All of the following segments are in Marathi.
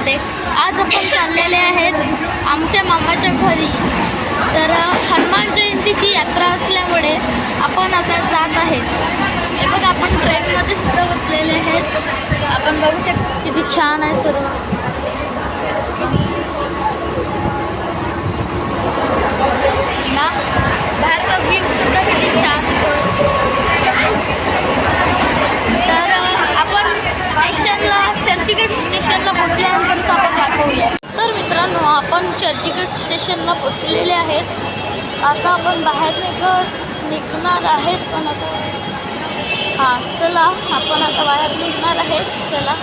ब्लॉगमध्ये आज आपण चाललेले आहेत आमच्या मामाच्या घरी। तर हनुमान जयंतीची यात्रा असल्यामुळे आपण आता जात आहेत। हे बघा आपण ट्रेनमध्ये सुद्धा बसलेले आहेत। आपण बघू शकतो किती छान आहे सर्व ना, बाहेरचा व्ह्यू सुद्धा किती छान होतो। तर आपण स्टेशनला चर्चगेट स्टेशनला पोचल्यानंतरच आपण दाखवूया। तर मित्रांनो आपण चर्चगेट स्टेशनला पोचलेले आहेत। आता आपण बाहेर निघणार आहेत, पण आता चला आपण आता बाहेर निघणार आहेत। चला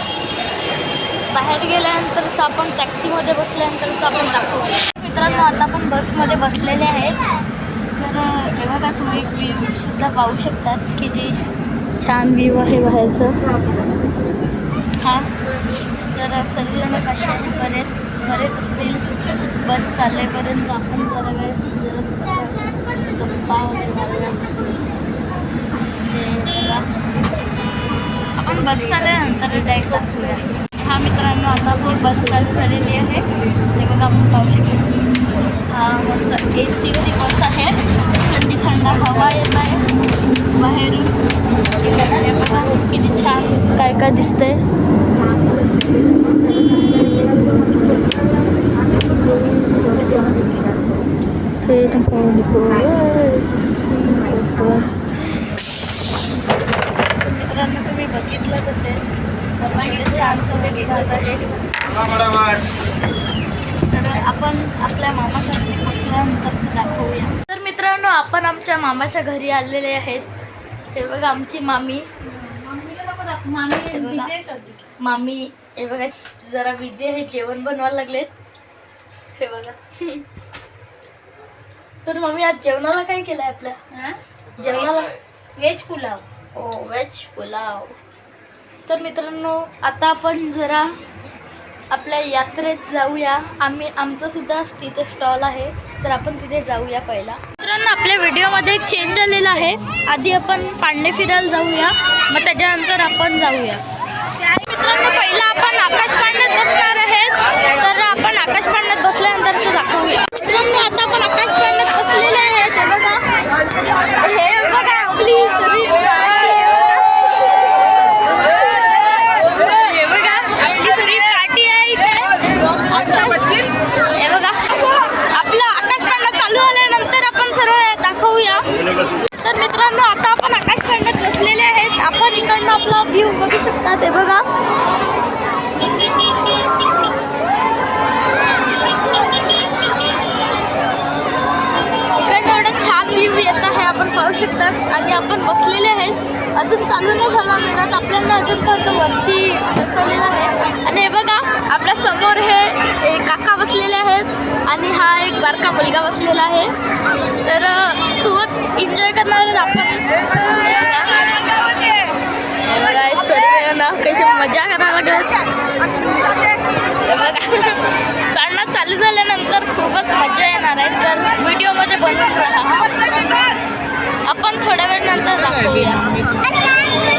बाहेर गेल्यानंतरच आपण टॅक्सीमध्ये बसल्यानंतरच आपण दाखवूया। मित्रांनो आता आपण बसमध्ये बसलेले आहेत। तर हे बघा तुम्ही व्ह्यू सुद्धा पाहू शकतात किती छान व्ह्यू आहे बाहेरचं। तर सगळेजण कशा बरेच असतील, बस चाललेपर्यंत आपण जरा वेळ गप्पा वगैरे आपण बस चालल्यानंतर डायरेक्ट दाखवूया। मित्रांनो आता आपली बस चालू झालेली आहे। हे बघा आपण पाहू शकतो मस्त AC वाली बस आहे। थंडी थंड हवा येत आहे बाहेरून। हे बघा किती छान काय काय दिसतंय। मित्रांनो तुम्ही बघितलं असेल इकडे छान सगळे दिसत आहे। तर आपण आपल्या मामाच्या घरी पोचल्यानंतरच दाखवूया। तर मित्रांनो आपण आमच्या मामाच्या घरी आलेले आहेत। हे बघा आमची मामी हे बघा जरा बिझी आहे, जेवण बनवायला लागलेत। हे बघा तर मम्मी आज जेवणाला काय केलंय आपल्या जेवणाला? व्हेज पुलाव। व्हेज पुलाव। तर मित्रांनो आता आपण जरा आपल्या यात्रेत जाऊया। आमचं सुद्धा तिथे स्टॉल आहे, तर आपण तिथे जाऊया पहिला। मित्रांनो आपल्या व्हिडिओमध्ये एक चेंज झालेला आहे। आधी आपण पांडे फिरायला जाऊया, मग त्याच्यानंतर आपण जाऊया। मित्रांनो पहिला आपण आकाश पाळण्यात बसणार आहेत, तर आपण आकाश पाळण्यात बसल्यानंतरच दाखवूया। मित्रांनो आता आपण आकाश पाळण्यात बसलेले आहेत। हे बघा आपली सगळी तर मित्रांनो आता आपण आकाश पाळण्यात बसलेले आहेत। आपण इकडनं आपला व्ह्यू बघू शकता। ते बघा इकडनं एवढं छान व्ह्यू येत आहे, आपण पाहू शकतात। आणि आपण बसलेले आहेत, अजून चालू नाही झाला मिळत आपल्याला, अजून तर वरती बसवलेलं आहे। आणि हे बघा आपल्या समोर हे काका बसलेले आहेत आणि हा एक बारका मुलगा बसलेला आहे। तर खूपच एन्जॉय करणार आपण। बघा सर्व ना कशी मजा करायला लागत। बघा काढणं चालू झाल्यानंतर खूपच मजा येणार आहे, तर व्हिडिओमध्ये बनवून राहा। आपण थोड्या वेळ नंतर दाखवूया।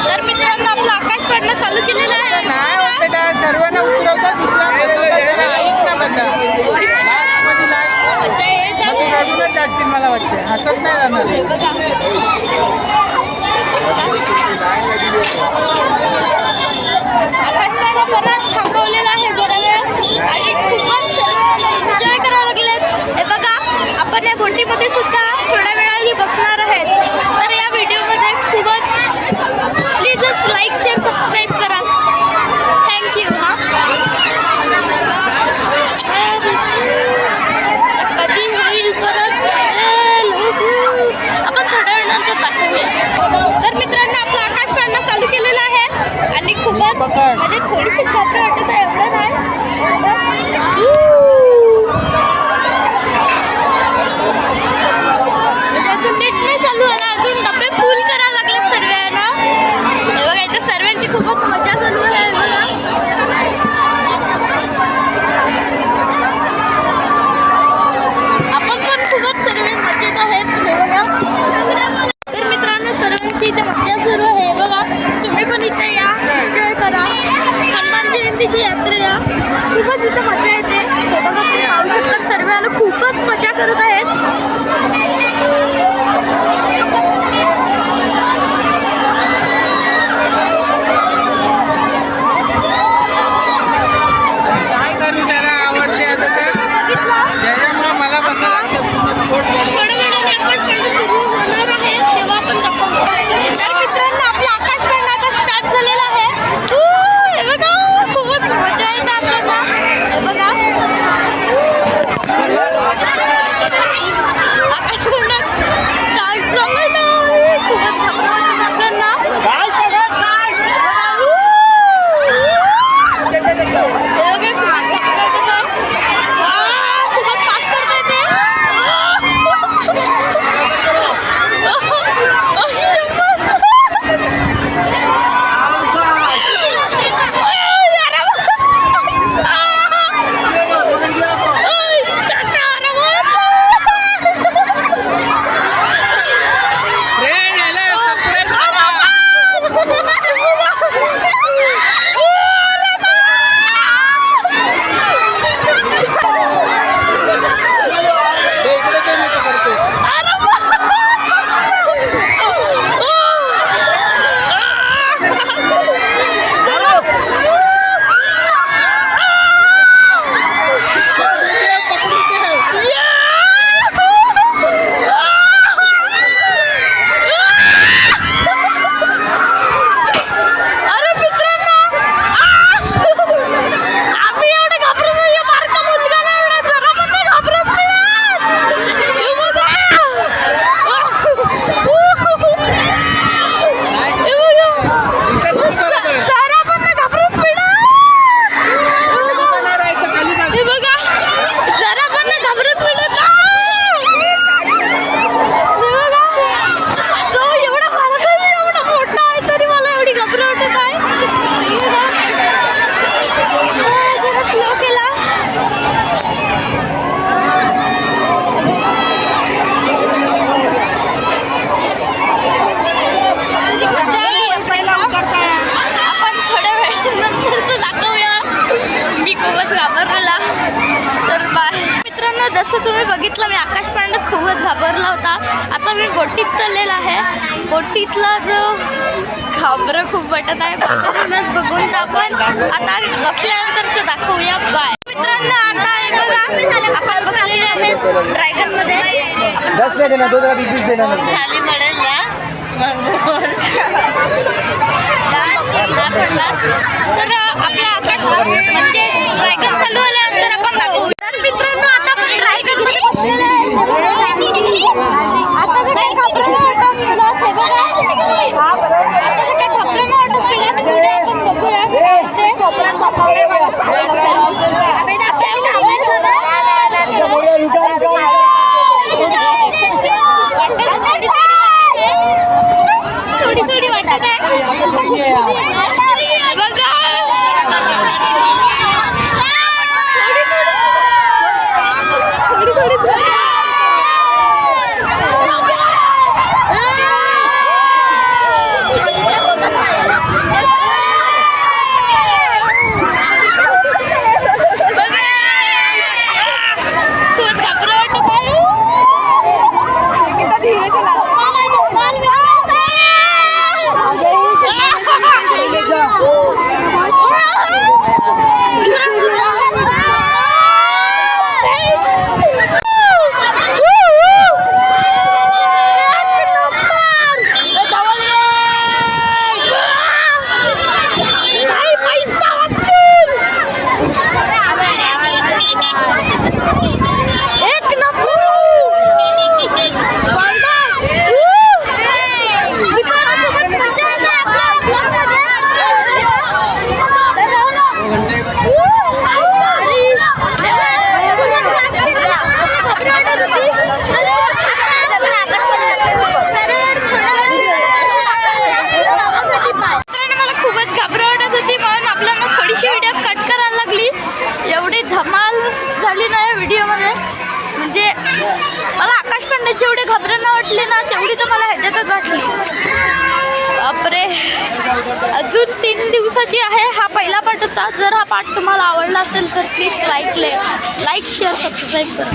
तर मित्रांनो आपलं आकाश पाळणं चालू केलेलं आहे। सर्वांना उतरवतात, दुसरा ऐक ना बंदा मजा येत जाशील मला वाटते, हसत नाही जाणार। आकाश पाळणं परत थांबवलेलं आहे जरा वेळ, आणि खूपच एन्जॉय करायला लागलेत। हे बघा आपण या गोष्टीमध्ये सुद्धा थोड्या वेळाने बसणार आहेत। तर या व्हिडिओमध्ये खूपच प्लीजच लाईक शेअर सबस्क्राईब करा। थँक्यू। कधी होईल परत आपण थोड्या वेळानंतर दाखवूया। तर मित्रांनो आपलं आकाश पाळणं चालू केलेलं आहे आणि खूपच म्हणजे थोडीशी घाबरट वाटत आहे, एवढं नाही। म्हणजे अजून नीट नाही चालू आहे, अजून डबे फुल करायला लागलेत सर्वांना। हे बघा इथे सर्वांची खूपच मजा चालू आहे। आपण पण खूपच सर्व मजेत आहेत। हे बघा तर मित्रांनो सर्वांची इथे मजा सुरू आहे। बघा तुम्ही पण इथे या, एन्जॉय करा। हनुमान जयंतीची यात्रेला खूपच जसं तुम्ही बघितलं मी आकाश पाळण्यात खूपच घाबरला होता. आता मी बोटीत चाललेला आहे. बोटीतला जो घाबरं खूप वाटत आहे. बोटीतूनच बघून आपण आता बसल्यानंतरचं दाखवूया. बाय मित्रांनो, आता हे बघा आपण बसलेले आहेत ड्रॅगनमध्ये. 10 नहीं देना, 2 जगह 20 देना. खाली पडेल ना मग पडला तर आपला आकाश म्हणजे ड्रॅगन चालू आल्यानंतर आपण दाखवू. तर मित्रांनो, आता आपण ड्रॅगनमध्ये बसलेले आहेत. आता तर काही घाबरं नाही वाटत मला. हे बघा, आता तर काही घाबरं नाही वाटत मला. पुढे आपण बघूया ते कोपऱ्यात बसवले थोडी थोडी वाटत आहे बघा. थोडी थोडी धमाल झाली नाही व्हिडिओमध्ये. म्हणजे मला आकाश पाळण्यात जेवढे घाबरांना वाटले ना तेवढी तर मला ह्याच्यातच वाटली. बापरे, अजून 3 दिवसाची आहे. हा पहिला पार्ट होता. जर हा पार्ट तुम्हाला आवडला असेल तर प्लीज लाईक शेअर सबस्क्राईब करा.